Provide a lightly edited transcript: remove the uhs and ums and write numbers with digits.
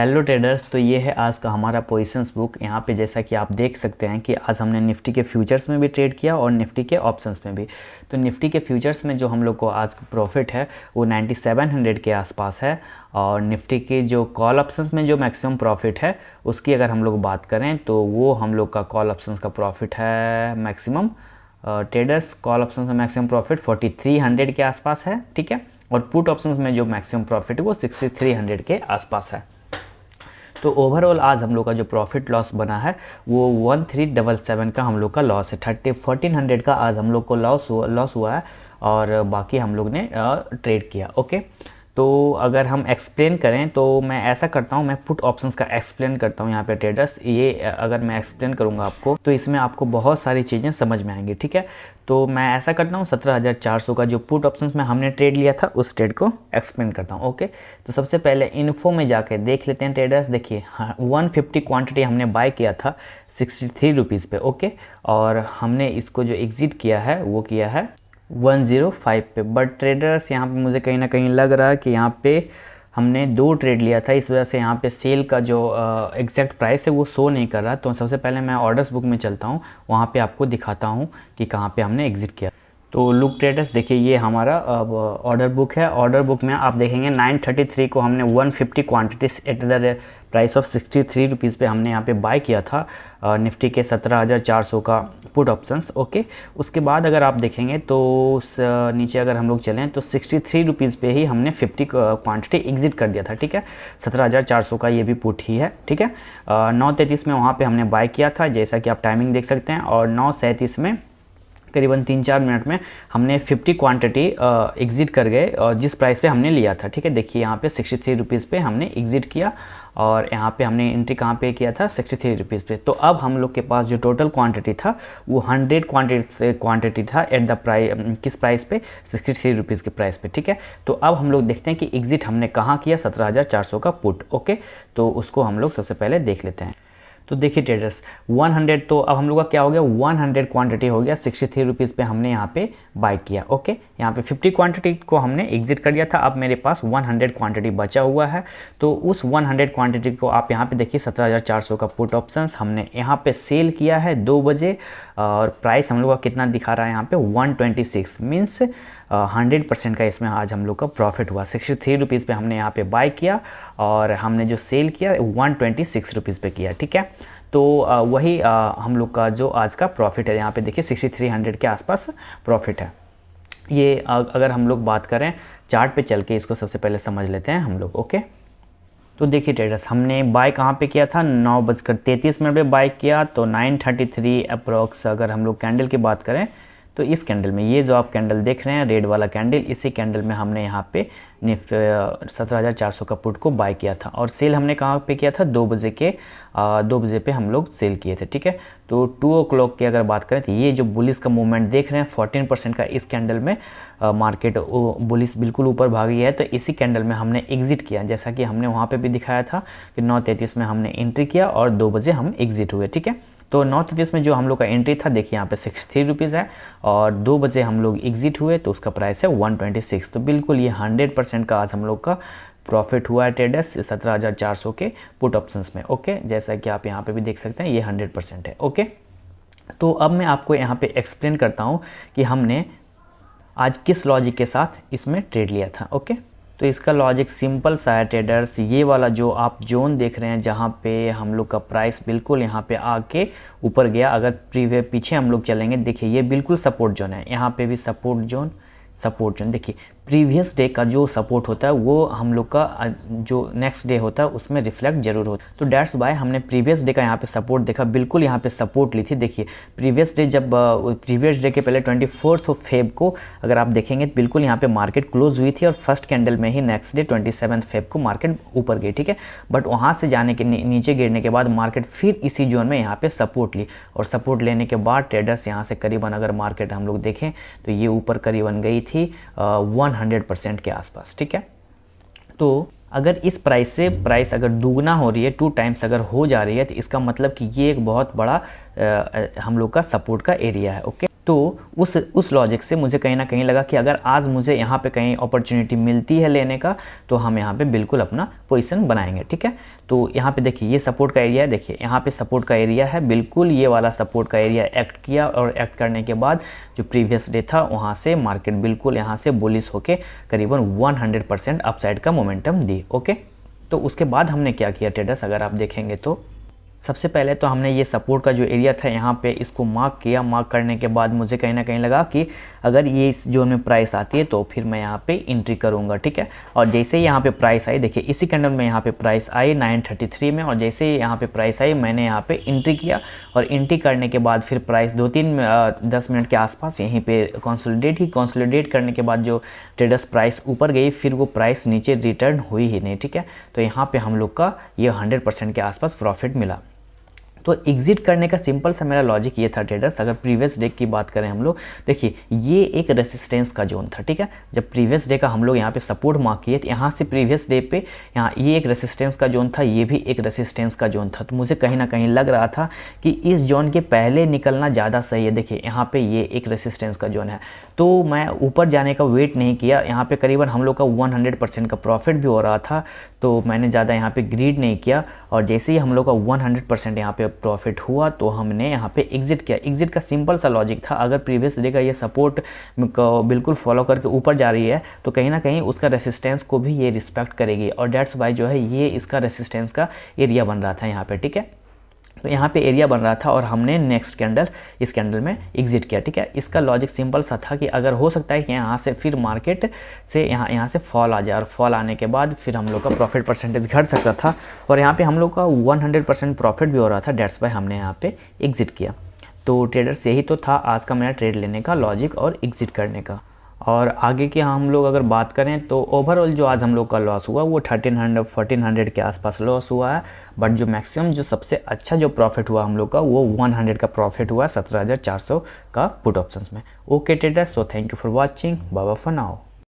Hello traders, तो ये है आज का हमारा पोजीशंस बुक। यहाँ पे जैसा कि आप देख सकते हैं कि आज हमने निफ्टी के फ्यूचर्स में भी ट्रेड किया और निफ्टी के ऑप्शंस में भी। तो निफ्टी के फ्यूचर्स में जो हम लोग को आज प्रॉफिट है वो 9700 के आसपास है, और निफ्टी के जो कॉल ऑप्शंस में जो मैक्सिमम प्रॉफिट है उसकी अगर हम लोग बात करें तो वो हम लोग का कॉल ऑप्शंस का प्रॉफिट है मैक्सिमम ट्रेडर्स कॉल ऑप्शंस में मैक्सिमम प्रॉफिट 4300 के आसपास है, ठीक है। और पुट ऑप्शंस में जो मैक्सिमम प्रॉफिट है वो 6300 के आसपास है। तो ओवरऑल आज हम लोग का जो प्रॉफिट लॉस बना है वो 1377 का हम लोग का लॉस है। 1400 का आज हम लोग को लॉस हुआ है, और बाकी हम लोग ने ट्रेड किया, ओके। तो अगर हम एक्सप्लेन करें तो मैं ऐसा करता हूं, मैं पुट ऑप्शंस का एक्सप्लेन करता हूं यहाँ पे ट्रेडर्स। ये अगर मैं एक्सप्लेन करूँगा आपको तो इसमें आपको बहुत सारी चीज़ें समझ में आएंगी, ठीक है। तो मैं ऐसा करता हूँ 17400 का जो पुट ऑप्शंस में हमने ट्रेड लिया था उस ट्रेड को एक्सप्लेन करता हूँ, ओके। तो सबसे पहले इन्फो में जाके देख लेते हैं ट्रेडर्स। देखिए 150 क्वान्टिटी हमने बाय किया था 63 रुपीज़ पे, ओके। और हमने इसको जो एग्जिट किया है वो किया है 105 पे। बट ट्रेडर्स यहाँ पे मुझे कहीं ना कहीं लग रहा है कि यहाँ पे हमने 2 ट्रेड लिया था, इस वजह से यहाँ पे सेल का जो एग्जैक्ट प्राइस है वो शो नहीं कर रहा। तो सबसे पहले मैं ऑर्डर्स बुक में चलता हूँ, वहाँ पे आपको दिखाता हूँ कि कहाँ पे हमने एग्जिट किया। तो लुक ट्रेडर्स देखिए, ये हमारा ऑर्डर बुक है। ऑर्डर बुक में आप देखेंगे 933 को हमने 150 quantities at the price of 63 rupees पे हमने यहाँ पे बाय किया था निफ्टी के 17400 का पुट ऑप्शंस, ओके। उसके बाद अगर आप देखेंगे तो नीचे अगर हम लोग चलें तो 63 रुपीज़ पे ही हमने 50 क्वांटिटी एग्जिट कर दिया था, ठीक है। 17400 का ये भी पुट ही है, ठीक है। 933 में वहाँ पे हमने बाय किया था, जैसा कि आप टाइमिंग देख सकते हैं। और 937 में करीबन 3-4 मिनट में हमने 50 क्वांटिटी एग्जिट कर गए, और जिस प्राइस पे हमने लिया था, ठीक है। देखिए यहाँ पे 63 रुपीज़ पे हमने एग्जिट किया, और यहाँ पे हमने एंट्री कहाँ पे किया था 63 रुपीज़ पे। तो अब हम लोग के पास जो टोटल क्वांटिटी था वो 100 क्वांटिटी था एट द प्राइस, किस प्राइस पे 63 रुपीज़ के प्राइस पे, ठीक है। तो अब हम लोग देखते हैं कि एग्जिट हमने कहाँ किया 17400 का पुट, ओके। तो उसको हम लोग सबसे पहले देख लेते हैं। तो देखिए ट्रेडर्स 100, तो अब हम लोग का क्या हो गया 100 क्वांटिटी हो गया 63 रुपीज़ पे हमने यहाँ पे बाय किया, ओके। यहाँ पे 50 क्वांटिटी को हमने एग्जिट कर दिया था, अब मेरे पास 100 क्वांटिटी बचा हुआ है। तो उस 100 क्वांटिटी को आप यहाँ पे देखिए 17400 का पुट ऑप्शंस हमने यहाँ पे सेल किया है 2 बजे, और प्राइस हम लोग का कितना दिखा रहा है यहाँ पे 126, मीन्स 100% का इसमें आज हम लोग का प्रॉफिट हुआ। 63 रुपीज़ पे हमने यहाँ पे बाय किया, और हमने जो सेल किया 126 रुपीज़ पे किया, ठीक है। तो वही हम लोग का जो आज का प्रॉफिट है, यहाँ पे देखिए 6300 के आसपास प्रॉफिट है। ये अगर हम लोग बात करें चार्ट पे चल के इसको सबसे पहले समझ लेते हैं हम लोग, ओके। तो देखिए ट्रेडर्स, हमने बाय कहाँ पे किया था 9:33 पे बाय किया, तो 933 अप्रोक्स अगर हम लोग कैंडल की बात करें तो इस कैंडल में, ये जो आप कैंडल देख रहे हैं रेड वाला कैंडल, इसी कैंडल में हमने यहाँ पे निफ्टी 17400 का पुट को बाय किया था। और सेल हमने कहाँ पे किया था 2 बजे पे हम लोग सेल किए थे, ठीक है। तो 2 o'clock की अगर बात करें तो ये जो बुलिस का मूवमेंट देख रहे हैं 14% का इस कैंडल में मार्केट बुलिस बिल्कुल ऊपर भागी है। तो इसी कैंडल में हमने एग्जिट किया, जैसा कि हमने वहाँ पे भी दिखाया था कि 9:33 में हमने एंट्री किया और 2 बजे हम एग्जिट हुए, ठीक है। तो 9:33 में जो हम लोग का एंट्री था देखिए यहाँ पे 63 रुपीज़ है, और 2 बजे हम लोग एग्जिट हुए तो उसका प्राइस है 126। तो बिल्कुल ये 100% का आज हम लोग का प्रॉफिट हुआ है ट्रेडर्स 17400 के पुट ऑप्शंस में, ओके। जैसा कि आप यहाँ पे भी देख सकते हैं ये 100% है, ओके। तो अब मैं आपको यहाँ पे एक्सप्लेन करता हूँ कि हमने आज किस लॉजिक के साथ इसमें ट्रेड लिया था, ओके। तो इसका लॉजिक सिंपल सा है ट्रेडर्स। ये वाला जो आप जोन देख रहे हैं जहाँ पे हम लोग का प्राइस बिल्कुल यहाँ पे आके ऊपर गया, अगर पीछे हम लोग चलेंगे देखिए ये बिल्कुल सपोर्ट जोन है। यहाँ पे भी सपोर्ट जोन देखिए प्रीवियस डे का जो सपोर्ट होता है वो हम लोग का जो नेक्स्ट डे होता है उसमें रिफ्लेक्ट जरूर होता है। तो डैट्स वाई हमने प्रीवियस डे का यहाँ पे सपोर्ट देखा, बिल्कुल यहाँ पे सपोर्ट ली थी। देखिए प्रीवियस डे जब प्रीवियस डे के पहले 24 फेब को अगर आप देखेंगे तो बिल्कुल यहाँ पे मार्केट क्लोज हुई थी, और फर्स्ट कैंडल में ही नेक्स्ट डे 27 फेब को मार्केट ऊपर गई, ठीक है। बट वहाँ से जाने के नीचे गिरने के बाद मार्केट फिर इसी जोन में यहाँ पे सपोर्ट ली, और सपोर्ट लेने के बाद ट्रेडर्स यहाँ से करीबन अगर मार्केट हम लोग देखें तो ये ऊपर करीबन गई थी 100% के आसपास, ठीक है। तो अगर इस प्राइस से प्राइस अगर दुगना हो रही है 2 टाइम्स अगर हो जा रही है तो इसका मतलब कि ये एक बहुत बड़ा हम लोग का सपोर्ट का एरिया है। ओके, तो उस लॉजिक से मुझे कहीं ना कहीं लगा कि अगर आज मुझे यहाँ पे कहीं अपॉर्चुनिटी मिलती है लेने का तो हम यहाँ पे बिल्कुल अपना पोजीशन बनाएंगे। ठीक है, तो यहाँ पे देखिए ये सपोर्ट का एरिया है, देखिए यहाँ पे सपोर्ट का एरिया है, बिल्कुल ये वाला सपोर्ट का एरिया एक्ट किया और एक्ट करने के बाद जो प्रीवियस डे था वहाँ से मार्केट बिल्कुल यहाँ से बुलिश होके करीबन 100% अपसाइड का मोमेंटम दी। ओके, तो उसके बाद हमने क्या किया ट्रेडर्स, अगर आप देखेंगे तो सबसे पहले तो हमने ये सपोर्ट का जो एरिया था यहाँ पे इसको मार्क किया। मार्क करने के बाद मुझे कहीं ना कहीं लगा कि अगर ये इस जोन में प्राइस आती है तो फिर मैं यहाँ पे एंट्री करूँगा। ठीक है, और जैसे ही यहाँ पे प्राइस आई, देखिए इसी कैंडल में यहाँ पे प्राइस आई 933 में, और जैसे ही यहाँ पे प्राइस आई मैंने यहाँ पे एंट्री किया और एंट्री करने के बाद फिर प्राइस 10 मिनट के आसपास यहीं पे कंसोलिडेट करने के बाद जो ट्रेडर्स प्राइस ऊपर गई फिर वो प्राइस नीचे रिटर्न हुई ही नहीं। ठीक है, तो यहाँ पे हम लोग का ये 100% के आसपास प्रॉफिट मिला। तो एग्जिट करने का सिंपल सा मेरा लॉजिक ये था ट्रेडर्स, अगर प्रीवियस डे की बात करें हम लोग, देखिए ये एक रेसिस्टेंस का जोन था। ठीक है, जब प्रीवियस डे का हम लोग यहाँ पे सपोर्ट मार्क किए तो यहाँ से प्रीवियस डे पे यहाँ ये एक रेसिस्टेंस का जोन था, ये भी एक रेसिस्टेंस का जोन था। तो मुझे कहीं ना कहीं लग रहा था कि इस जोन के पहले निकलना ज़्यादा सही है। देखिए यहाँ पर ये एक रेसिस्टेंस का जोन है, तो मैं ऊपर जाने का वेट नहीं किया। यहाँ पर करीबन हम लोग का 100% का प्रॉफिट भी हो रहा था, तो मैंने ज़्यादा यहाँ पर ग्रीड नहीं किया। और जैसे ही हम लोग का 100% यहाँ पे प्रॉफिट हुआ तो हमने यहाँ पे एग्जिट किया। एग्जिट का सिंपल सा लॉजिक था, अगर प्रीवियस डे का ये सपोर्ट को बिल्कुल फॉलो करके ऊपर जा रही है तो कहीं ना कहीं उसका रेसिस्टेंस को भी ये रिस्पेक्ट करेगी, और डेट्स वाई जो है ये इसका रेसिस्टेंस का एरिया बन रहा था यहाँ पे। ठीक है, तो यहाँ पे एरिया बन रहा था और हमने नेक्स्ट कैंडल इस कैंडल में एग्जिट किया। ठीक है, इसका लॉजिक सिंपल सा था कि अगर हो सकता है कि यहाँ से फिर मार्केट से यहाँ से फॉल आ जाए, और फॉल आने के बाद फिर हम लोग का प्रॉफिट परसेंटेज घट सकता था, और यहाँ पे हम लोग का 100% प्रॉफिट भी हो रहा था। डेट्स वाई हमने यहाँ पे एग्जिट किया। तो ट्रेडर्स यही तो था आज का मेरा ट्रेड लेने का लॉजिक और एग्जिट करने का। और आगे की हम लोग अगर बात करें तो ओवरऑल जो आज हम लोग का लॉस हुआ वो 1300-1400 के आसपास लॉस हुआ है, बट जो मैक्सिमम जो सबसे अच्छा जो प्रॉफिट हुआ हम लोग का वो 100 का प्रॉफिट हुआ 17,400 का पुट ऑप्शंस में। Okay traders, so thank you for watching, bye bye for now.